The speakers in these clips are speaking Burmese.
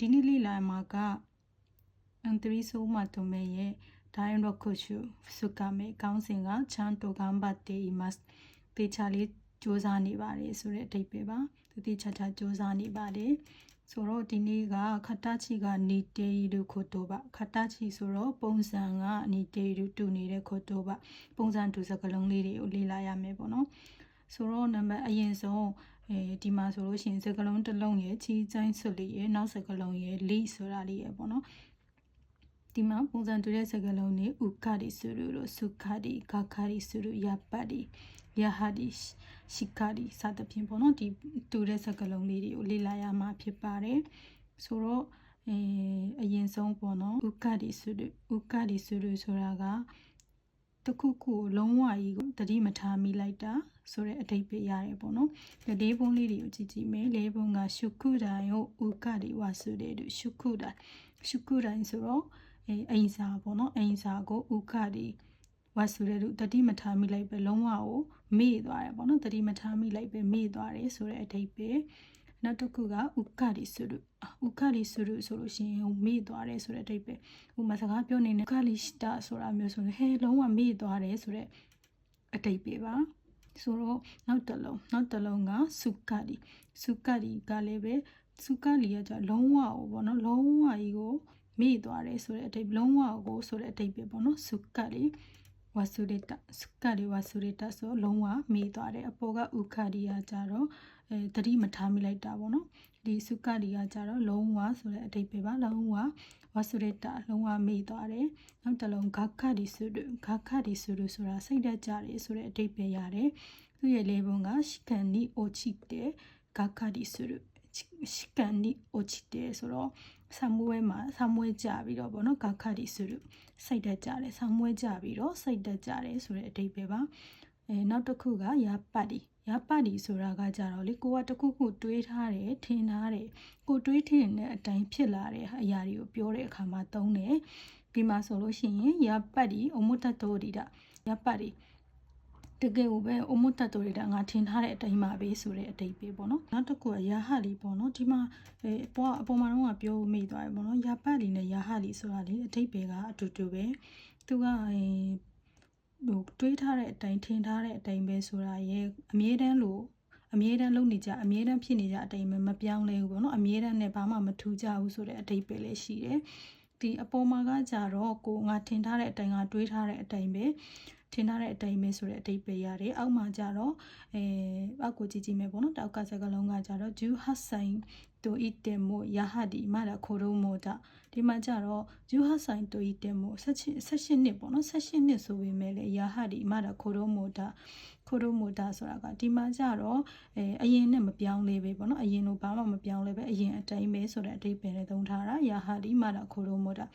ဒီနေ့လေ့လာမှာကအန်တရီဆိုမတိုမေရဲ့ဒိုင်းရော့ခုရှုစုကမေကောင်းစဉ်ကချန်တိုကမ်ဘတ်တေအီမတ်တေချာလေးစူးစမ်းနေပါတယ်ဆိုတဲ့အဓိပ္ပာယ်ပါတေချာချာစူးစမ်းနေပါတယ်ဆိုတော့ဒီနေ့ကခတချီကနေတေရီတို့ခိုတိုပါခတချီဆိုတော့ပုံစံကနေတေရီတူနေတဲ့ခိုတိုပါပုံစံတူစကလုံးလေးတွေကိုလေ့လာရမယ်ပေါ့နော်ဆိုတော့နံပါတ်အရင်ဆုံးဒီမှာဆိုလို့ရှိရင်စကလုံးတစ်လုံးရဲ့ချီချိုင်းဆွလေးရဲ့နောက်စကလုံးရဲ့လီဆိုတာလေးရဲ့ပေါ့နော်ဒီမှာပုံစံတူတဲ့စကားလုံးတွေဥက္ခရီစုရုလို့စုခရီဂခရီစုရုယပရီယဟာဒီရှိခရီစသဖြင့်ပေါ့နော်ဒီတူတဲ့စကားလုံးလေးတွေကိုလေ့လာရမှာဖြစ်ပါတယ်ဆိုတော့အရင်ဆုံးပေါ့နော်ဥက္ခရီစုရုဥက္ခရီစုရုဆိုတာကတခုခုလုံးဝကြီးကိုတတိမထားမိလိုက်တာဆိုတဲ့အဓိပ္ပာယ်ရတယ်ပေါ့နော်လေးပုံလေးတွေကိုကြည့်မယ်လေးပုံကရှုခုဒိုင်ကိုဥက္ခရီဝါစုတဲ့ရှုခုဒိုင်ဆိုတော့အိမ်စာပေါ့နော်အိမ်စာကိုဥက္ခရီဝါဆိုတဲ့လူတတိမထားမိလိုက်ပဲလုံးဝကိုမေ့သွားတယ်ပေါ့နော်တတိမထားမိလိုက်ပဲမေ့သွားတယ်ဆိုတဲ့အဓိပ္ပာယ်နောက်တစ်ခုကဥက္ခရီစုရုဆိုလို့ရှိရင်မေ့သွားတယ်ဆိုတဲ့အဓိပ္ပာယ်ဥပမာစကားပြောနေတဲ့ဥက္ခရီစတာဆိုတာမျိုးဆိုရင်ဟဲလုံးဝမေ့သွားတယ်ဆိုတဲ့အဓိပ္ပာယ်ပါဆိုတော့နောက်တစ်လုံးကစုကရီကလည်းပဲစုကရီကကြလုံးဝကိုပေါ့နော်လုံးဝကြီးကိုမေ့သွားတယ်ဆိုတဲ့အဓိပ္ပာယ်လုံးဝကိုဆိုတဲ့အဓိပ္ပာယ်ပေါ့နော်စုကရီဝါစုရတဆိုလုံးဝမေ့သွားတယ်အပေါ်ကဥက္ခရီကကြတော့တတိမထားမိလိုက်တာပေါ့နော်ဒီစုကရီကကြတော့လုံးဝဆိုတဲ့အဓိပ္ပာယ်ပါလုံးဝဝါစုရတလုံးဝမေ့သွားတယ်နောက်တစ်လုံးဂခရီစုရုဆိုတာစိတ်ဓာတ်ကြတယ်ဆိုတဲ့အဓိပ္ပာယ်ရတယ်သူရဲ့လေးပုံကရှိကန်နီအိုချီတဲ့ဂခရီစုရုရှိကန်နီအိုချီတဲ့ဆိုတော့ဆမွေးကြပြီးတော့ပေါ့နော်ဂခရီစုရုစိတ်ဓာတ်ကြတယ်ဆမွေးကြပြီးတော့စိတ်ဓာတ်ကြတယ်ဆိုတဲ့အဓိပ္ပာယ်ပါနောက်တစ်ခုကယာပတ်ဒီဆိုတာကကြတော့လေကိုကတခုခုတွေးထားတယ်ထင်ထားတယ်ကိုတွေးထင်တဲ့အတိုင်းဖြစ်လာတဲ့အရာတွေကိုပြောတဲ့အခါမှာသုံးတယ်ဒီမှာဆိုလို့ရှိရင်ယာပတ်ဒီအမုတ္တတိုရီတာယာပတ်ဒီတကယ်ကိုပဲအမုတ္တတိုရီတာငါထင်ထားတဲ့အတိုင်းပါပဲဆိုတဲ့အဓိပ္ပာယ်ပေါ့နော်နောက်တစ်ခုကယာဟာလီပေါ့နော်ဒီမှာအပေါ်မှာတော့ပြောမိသွားပြီပေါ့နော်ယာပတ်လီနဲ့ယာဟာလီဆိုတာလေအဓိပ္ပာယ်ကအတူတူပဲသူကတွေးထားတဲ့အတိုင်းထင်ထားတဲ့အတိုင်းပဲဆိုတာရဲ့အမြဲတမ်းလုပ်နေကြအမြဲတမ်းဖြစ်နေကြအတိုင်းပဲမပြောင်းလဲဘူးပေါ့နော်အမြဲတမ်းနဲ့ဘာမှမထူးကြဘူးဆိုတဲ့အဓိပ္ပာယ်လေးရှိတယ်ဒီအပေါ်မှာကကြတော့ကိုငါထင်ထားတဲ့အတိုင်းကတွေးထားတဲ့အတိုင်းပဲထင်ထားတဲ့အတိုင်းပဲဆိုတဲ့အဓိပ္ပာယ်ရတယ်အောက်မှာကြတော့အောက်ကိုကြည့်မယ်ပေါ့နော်တောက်ကစကလုံးကကြတော့ဂျူဟတ်ဆိုင်တိုအီတေမိုယာဟာဒီမာရာခိုရိုမိုတာဒီမှာကြတော့ဂျူဟတ်ဆိုင်တိုအီတေမို18နှစ်ပေါ့နော်18နှစ်ဆိုပေမဲ့လေယာဟာဒီမာရာခိုရိုမိုတာဆိုတာကဒီမှာကြတော့အရင်နဲ့မပြောင်းလဲပဲပေါ့နော်အရင်လိုဘာမှမပြောင်းလဲပဲအရင်အတိုင်းပဲဆိုတဲ့အဓိပ္ပာယ်နဲ့သုံးထားတာယာဟာဒီမာရာခိုရိုမိုတာ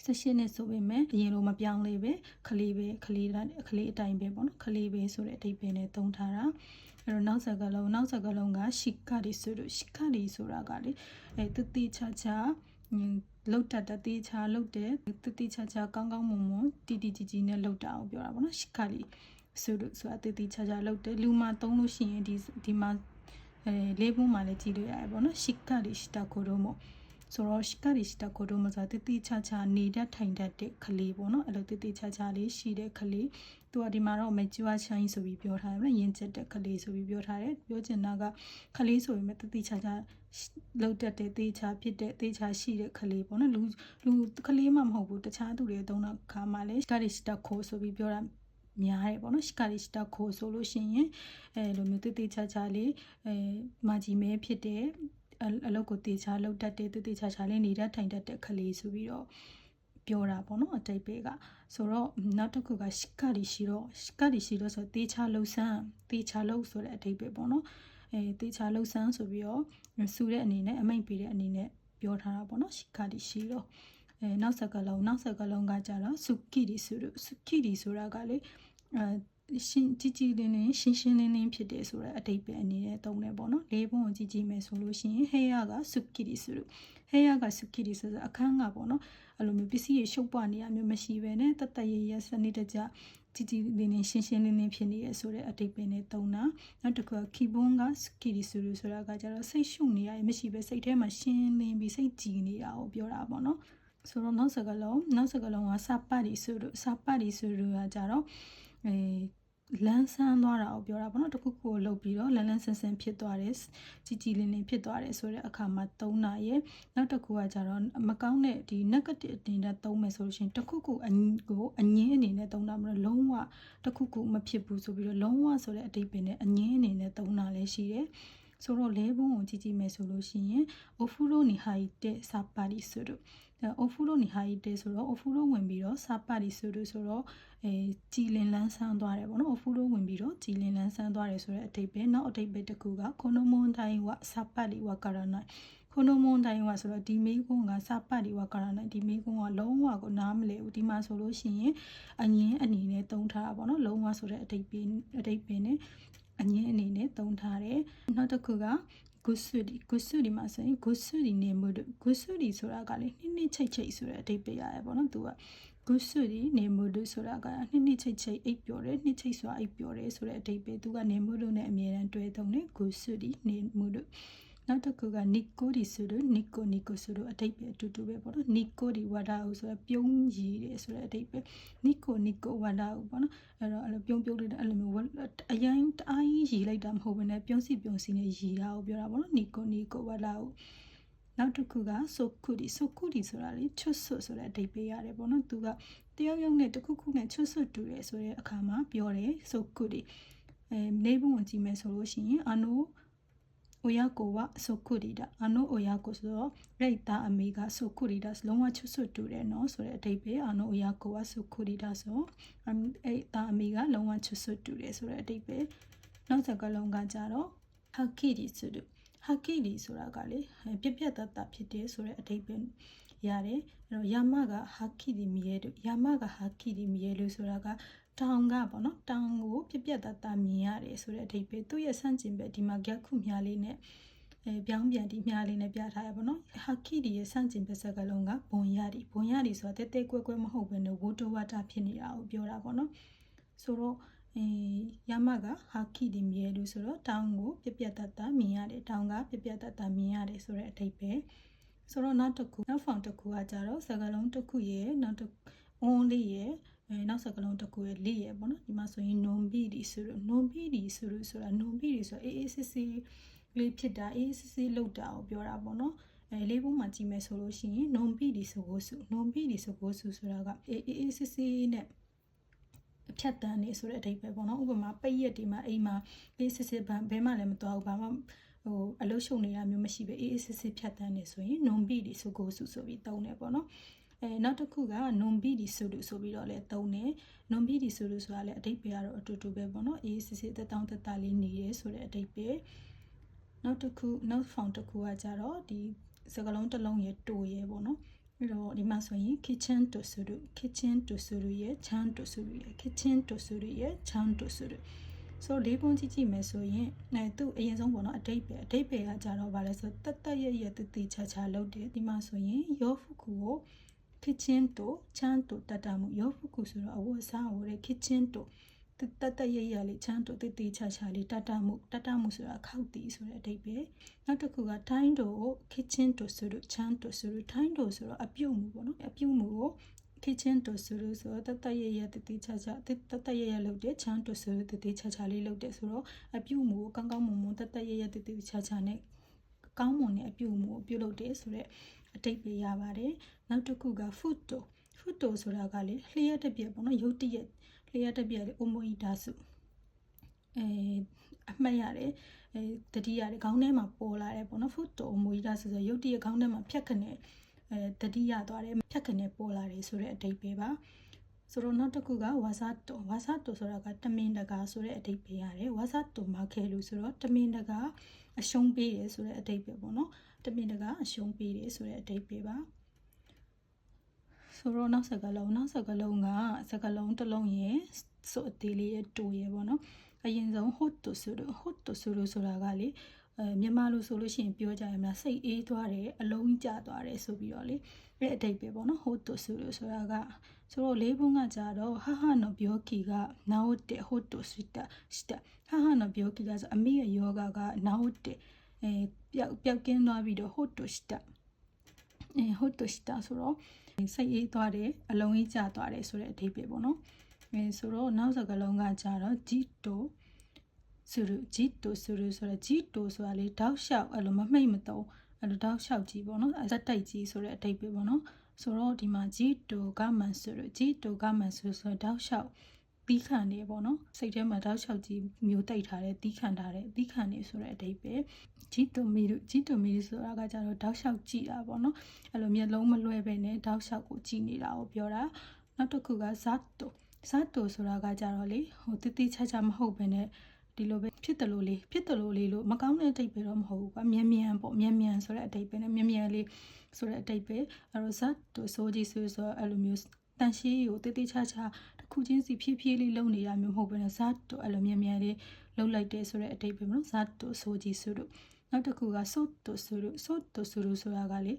18နှစ်ဆိုပေမဲ့အရင်လိုမပြောင်းလဲပဲခလေးအတိုင်းပဲပေါ့နော်ခလေးပဲဆိုတဲ့အဓိပ္ပာယ်နဲ့သုံးထားတာအဲ့တော့နောက်စကားလုံးကရှိခရီဆိုတာကလေတတိချာချာလောက်တတ်တဲ့တေချာလောက်တဲ့တတိချာချာကောင်းကောင်းမွန်မွန်တီတီကြီးကြီးနဲ့လောက်တာကိုပြောတာပေါ့နော်ရှိခရီဆိုတာတတိချာချာလောက်တဲ့လူမှာသုံးလို့ရှိရင်ဒီမှာလေးပုံမှာလည်းကြည့်လို့ရတယ်ပေါ့နော်ရှိခရီစတာကိုတော့မို့ဆိုတော့ရှိခရီစတာကိုတော့မဆိုတတိချာချာနေတတ်ထိုင်တတ်တဲ့ကလေးပေါ့နော်အဲ့လိုတတိချာချာလေးရှိတဲ့ကလေးသူကဒီမှာတော့မကျွားချိုင်းဆိုပြီးပြောထားတယ်နော်ရင်းချက်တဲ့ကလေးဆိုပြီးပြောထားတယ်ပြောချင်တာကကလေးဆိုရင်တတိချာချာလောက်တတ်တဲ့တေချာဖြစ်တဲ့တေချာရှိတဲ့ကလေးပေါ့နော်လူကလေးမှမဟုတ်ဘူးတခြားသူတွေသုံးတဲ့ခါမှာလည်းရှိခရီစတာကိုဆိုပြီးပြောတာများတယ်ပေါ့နော်ရှိခရီစတာကိုဆိုလို့ရှိရင်လိုမျိုးတေချာချာလေးမာဂျီမဲဖြစ်တဲ့အလုပ်ကိုတေချာလုပ်တတ်တဲ့တေချာချာလေးနေတတ်ထိုင်တတ်တဲ့ကလေးဆိုပြီးတော့ပြောတာပေါ့နော်အတိတ်ပဲကဆိုတော့နောက်တစ်ခုကရှိခရီရှိတော့ဆိုတေချာလှုပ်ဆန်းတေချာလှုပ်ဆိုတဲ့အတိတ်ပဲပေါ့နော်တေချာလှုပ်ဆန်းဆိုပြီးတော့စူတဲ့အနေနဲ့အမိတ်ပေးတဲ့အနေနဲ့ပြောထားတာပေါ့နော်ရှိခရီရှိတော့နောက်စကားလုံးကကြတော့စုကီရီဆိုတာကလေရှင်းလင်းလင်းဖြစ်တယ်ဆိုတဲ့အဓိပ္ပာယ်အနေနဲ့သုံးတယ်ပေါ့နော်လေးပုံကိုကြည့်မယ်ဆိုလို့ရှိရင်ဟေယာကစုကီရီဆိုအခန်းကပေါ့နော်အဲ့လိုမျိုးပစ္စည်းတွေရှုပ်ပွားနေရမျိုးမရှိပဲနဲ့တတ်ရစနစ်တကျ ជីជីလင်းလင်းရှင်းရှင်းလင်းလင်းဖြစ်နေရဆိုတဲ့အတိတ်ပဲနဲ့သုံးတာနောက်တစ်ခုကခီဘွန်းကစကီရီဆူရူဆိုတာကကျတော့စိတ်ရှုနေရမရှိပဲစိတ်ထဲမှာရှင်းလင်းပြီးစိတ်ကြည်နေတာကိုပြောတာပေါ့နော်ဆိုတော့နောက်စကလုံးကစပတ်ရီဆူရူကကျတော့လန်းဆန်းသွားတာကိုပြောတာပေါ့နော်တခုခုကိုလုပ်ပြီးတော့လန်းဆန်းဆန်းဖြစ်သွားတယ်ကြီးလင်းလင်းဖြစ်သွားတယ်ဆိုတဲ့အခါမှာသုံးတာရဲ့နောက်တစ်ခုကကျတော့မကောင်းတဲ့ဒီ negative အနေနဲ့သုံးမယ်ဆိုလို့ရှိရင်တခုခုအငင်းအနေနဲ့သုံးတာမလို့လုံးဝတခုခုမဖြစ်ဘူးဆိုပြီးတော့လုံးဝဆိုတဲ့အတိတ်ပင်နဲ့အငင်းအနေနဲ့သုံးတာလည်းရှိတယ်ဆိုတော့လဲဘုံကိုကြည့်မယ်ဆိုလို့ရှိရင်အိုဖူရိုနီဟာတဲ့စာပါရီဆိုတော့အိုဖူရိုနီဟာတဲ့ဆိုတော့အိုဖူရိုဝင်ပြီးတော့စာပါရီဆိုတော့ကြည်လင်လန်းဆန်းသွားတယ်ပေါ့နော်အိုဖူရိုဝင်ပြီးတော့ကြည်လင်လန်းဆန်းသွားတယ်ဆိုတဲ့အတိတ်ပဲနောက်အတိတ်ပဲတစ်ခုကခိုနိုမွန်တိုင်းဝစာပါရီဝကာရနိုင်ခိုနိုမွန်တိုင်းဝဆိုတော့ဒီမေးခွန်းကစာပါရီဝကာရနိုင်ဒီမေးခွန်းကလုံးဝကိုနားမလည်ဘူးဒီမှာဆိုလို့ရှိရင်အငင်းအနေနဲ့သုံးထားတာပေါ့နော်လုံးဝဆိုတဲ့အတိတ်ပဲနဲ့အငင်းအနေနဲ့သုံးထားတယ်နောက်တစ်ခုကဂုဆုဒီမှာဆိုရင်ဂုဆုဒီနေမှုဂုဆုဒီဆိုတာကလေနှစ်ချိတ်ဆိုတဲ့အတိတ်ပဲရတယ်ပေါ့နော်သူကဂုဆုဒီနေမှုဆိုတာကနှစ်ချိတ်အိပ်ပျော်တယ်နှစ်ချိတ်ဆိုတာအိပ်ပျော်တယ်ဆိုတဲ့အတိတ်ပဲသူကနေမှုနဲ့အမြဲတမ်းတွဲသုံးတယ်ဂုဆုဒီနေမှုနောက်တစ်ခုကနီကိုဒီဆိုတော့နီကိုဆိုတော့အတိတ်ပဲအတူတူပဲပေါ့နော်နီကိုဒီဝါဒဟုဆိုတော့ပြုံးရည်တယ်ဆိုတဲ့အတိတ်ပဲနီကိုဝါဒဟုပေါ့နော်အဲ့လိုပြုံးလေးအဲ့လိုမျိုးအရင်တအားကြီးရည်လိုက်တာမဟုတ်ဘဲနဲ့ပြုံးစီနဲ့ရည်တာကိုပြောတာပေါ့နော်နီကိုဝါဒဟုနောက်တစ်ခုကဆိုကူဒီဆိုတာလေချွတ်ဆွတ်ဆိုတဲ့အတိတ်ပဲရတယ်ပေါ့နော်သူကတယောက်နဲ့တစ်ခုခုနဲ့ချွတ်ဆွတ်တူတယ်ဆိုတဲ့အခါမှာပြောတယ်ဆိုကူဒီနေဘုံကြည့်မယ်ဆိုလို့ရှိရင်အနို親子はそっくりだ親子ဆိုတော့ရိတ်သားအမေကそっくりだလုံးဝချွတ်ဆွတ်တူတယ်နော်ဆိုတဲ့အဓိပ္ပာယ်親子はそっくりだဆိုအဲ့သားအမေကလုံးဝချွတ်ဆွတ်တူတယ်ဆိုတဲ့အဓိပ္ပာယ်နောက်စကားလုံးကကြတော့ဟာကီရီဆိုတာကလေပြတ်သားဖြစ်တယ်ဆိုတဲ့အဓိပ္ပာယ်ရတယ်အဲ့တော့ယာမကဟာကီရီမြဲလို့ဆိုတာကတောင်ကပေါ့နော်တောင်ကိုပြသားမြင်ရတယ်ဆိုတဲ့အဓိပ္ပာယ်သူ့ရဲ့ဆန့်ကျင်ဘက်ဒီမှာကြက်ခုမြားလေးနဲ့ပြောင်းပြန်ဒီမြားလေးနဲ့ပြထားရပါတော့ဟာကီဒီရဲ့ဆန့်ကျင်ဘက်စကားလုံးကဘွန်ရည်ဆိုတာတဲကွဲမဟုတ်ဘဲနဲ့ဝတိုဝါတာဖြစ်နေတာကိုပြောတာပေါ့နော်ဆိုတော့ယာမကဟာကီဒီမြဲလို့ဆိုတော့တောင်ကိုပြသားမြင်ရတယ်တောင်ကပြသားမြင်ရတယ်ဆိုတဲ့အဓိပ္ပာယ်ဆိုတော့နောက်ဖောင်တစ်ခုကကြတော့စကားလုံးတစ်ခုရဲ့နောက်အွန်လေးရဲ့နောက်စကားလုံးတစ်ခုရဲ့လေးရဲ့ပေါ့နော်ဒီမှာဆိုရင်နွန်ဘီဒီဆိုတော့အေးစစ်လေးဖြစ်တာအေးစစ်လောက်တာကိုပြောတာပေါ့နော်လေးဘုံမှာကြည့်မယ်ဆိုလို့ရှိရင်နွန်ဘီဒီဆိုဖို့ဆိုတာကအေးစစ်နဲ့အဖြတ်တန်းနေဆိုတဲ့အဓိပ္ပာယ်ပေါ့နော်ဥပမာပိတ်ရက်ဒီမှာအိမ်မှာအေးစစ်ဘဲမှလည်းမတော်ဘူးဘာမှအလုရှုံနေတာမျိုးမရှိပဲအေးစစ်ဖြတ်တန်းနေဆိုရင်နွန်ဘီဒီဆိုပြီးသုံးတယ်ပေါ့နော်နောက်တစ်ခုကနွန်ဘီဒီဆိုပြီးတော့လည်းသုံးတယ်နွန်ဘီဒီဆိုတာလည်းအဓိပ္ပာယ်ကတော့အတူတူပဲပေါ့နော်အေးစစ်တက်လေးနေရဲဆိုတဲ့အဓိပ္ပာယ်နောက်ဖောင်တစ်ခုကကြတော့ဒီစကားလုံးတစ်လုံးရဲ့တိုရဲပေါ့နော်အဲ့တော့ဒီမှာဆိုရင် kitchen to ရဲ့ chan to ရဲ့ဆိုလေးပုံကြည့်မယ်ဆိုရင်သူအရင်ဆုံးပေါ့နော်အဓိပ္ပာယ်ကကြတော့ဗာလဲဆိုတက်ရဲ့တချာလုပ်တယ်ဒီမှာဆိုရင်ယောဖုခုကိုkitchen to chan to တတ်တာမှုယောဖုခုဆိုတော့အဝတ်အစားကိုလေ kitchen to တရဲ့လေး chan to တချာလေးတတ်တာမှုဆိုတာခောက်တီးဆိုတဲ့အဓိပ္ပာယ်နောက်တစ်ခုက time to ကို kitchen to ဆိုတော့ chan to ဆိုတော့ time to ဆိုတော့အပြုတ်မှုပေါ့နော်အပြုတ်မှုကို kitchen to ဆိုတော့တရဲ့လုပ်တယ် chan to ဆိုတော့ချာလေးလုပ်တယ်ဆိုတော့အပြုတ်မှုကိုကောင်းမွန်တရဲ့ချာနဲ့ကောင်းမွန်တဲ့အပြုတ်မှုကိုပြုလုပ်တယ်ဆိုတဲ့အဓိပ္ပာယ်ရပါတယ်နောက်တစ်ခုက food to ဆိုတာကလေလျှက်တစ်ပြက်ပေါ့နော်ရုပ်တရက်လျှက်တစ်ပြက်လေ omoida စုအမှတ်ရတယ်တတိရတယ်ခေါင်းထဲမှာပေါ်လာတယ်ပေါ့နော် food to omoida ဆိုတော့ရုပ်တရက်ခေါင်းထဲမှာဖြတ်ခနဲ့တတိရသွားတယ်ဖြတ်ခနဲ့ပေါ်လာတယ်ဆိုတဲ့အဓိပ္ပာယ်ပါဆိုတော့နောက်တစ်ခုကဝါစာတိုဆိုတာကတမင်တကာဆိုတဲ့အဓိပ္ပာယ်ရတယ်ဝါစာတိုမှာခဲလို့ဆိုတော့တမင်တကာအရှုံးပေးတယ်ဆိုတဲ့အဓိပ္ပာယ်ပေါ့နော်တမင်တကာအရှုံးပေးတယ်ဆိုတဲ့အဓိပ္ပာယ်ပါဆိုတော့နောက်စကားလုံးကစကားလုံးတစ်လုံးရဲ့ဆိုအသေးလေးရဲ့တိုးရဲ့ပေါ့နော်အရင်ဆုံး hot to ဆိုတာကလေ မြန်မာလိုဆိုလို့ရှိရင်ပြောကြရင်မလားစိတ်အေးသွားတယ်အလုံးကြီးကျသွားတယ်ဆိုပြီးတော့လေအဲ့အတိတ်ပဲပေါ့နော်ဟိုတိုဆူလို့ဆိုတာကဆိုတော့လေးဘုံကကြတော့ဟာဟာနော်ပြောကီကနာဟုတ်တဲ့ဟိုတိုစတာစတာဟာဟာနော်ပြောကီကဆိုအမေရဲ့ယောဂကနာဟုတ်တဲ့ပျောက်ကင်းသွားပြီးတော့ဟိုတိုစတာဟိုတိုစတာဆိုတော့စိတ်အေးသွားတယ်အလုံးကြီးကျသွားတယ်ဆိုတဲ့အတိတ်ပဲပေါ့နော်ဆိုတော့နောက်စကားလုံးကကြတော့ဂျီတိုဆူရဂျီတိုဆူရဆိုတော့ဂျီတိုဆိုတာလေတောက်လျှောက်အဲ့လိုမမှိတ်မတုံးအဲ့လိုတောက်လျှောက်ကြီးပေါ့နော်ဇက်တိုက်ကြီးဆိုတဲ့အတိတ်ပဲပေါ့နော်ဆိုတော့ဒီမှာဂျီတိုကမန်ဆူရဂျီတိုကမန်ဆူဆိုတော့တောက်လျှောက်တီးခံနေပေါ့နော်စိတ်ထဲမှာတောက်လျှောက်ကြီးမျိုးတိတ်ထားတဲ့တီးခံထားတဲ့တီးခံနေဆိုတဲ့အတိတ်ပဲဂျီတိုမီဆိုတာကကြတော့တောက်လျှောက်ကြည့်တာပေါ့နော်အဲ့လိုမျက်လုံးမလွှဲပဲနဲ့တောက်လျှောက်ကိုကြည့်နေတာကိုပြောတာနောက်တစ်ခုကဇတ်တိုဆိုတာကကြတော့လေဟိုတိတိကျကျမဟုတ်ပဲနဲ့ဒီလိုပဲဖြစ်တယ်လို့လို့မကောင်းတဲ့အတိတ်ပဲတော့မဟုတ်ဘူးကွာမြန်ပေါ့မြန်ဆိုတဲ့အတိတ်ပဲနဲ့မြန်လေးဆိုတဲ့အတိတ်ပဲအဲ့တော့ဇတ်တိုဆိုကြီးဆိုအဲ့လိုမျိုးတန်ရှင်းကိုတိတိကျကျတစ်ခုချင်းစီဖြည်းဖြည်းလေးလုံနေရမျိုးမဟုတ်ပဲနဲ့ဇတ်တိုအဲ့လိုမြန်လေးလုံလိုက်တယ်ဆိုတဲ့အတိတ်ပဲမနော်ဇတ်တိုဆိုကြီးဆိုလို့နောက်တစ်ခုကဆိုတိုဆိုတာကလေ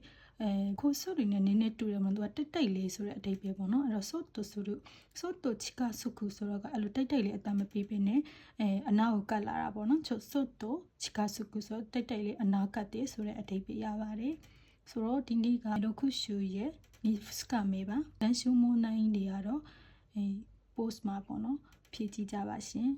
ခိုးဆုပ်တွေနဲ့နည်းနည်းတူတယ်မလို့သူကတိတ်လေးဆိုတဲ့အတိတ်ပဲပေါ့နော်အဲ့တော့ဆိုတိုချီကာဆုခုဆိုတော့ကအဲ့လိုတိတ်လေးအတမ်းမပေးပေးနဲ့အနာကိုကတ်လာတာပေါ့နော်ဆိုတိုချီကာဆုခုဆိုတိတ်လေးအနာကတ်တယ်ဆိုတဲ့အတိတ်ပဲရပါတယ်ဆိုတော့ဒီနေ့ကလိုခုရှူရဲ့နီစကမေပါတန်ရှူမိုးနိုင်တွေကတော့post မှာပေါ့နော်ဖြည့်ကြည့်ကြပါရှင်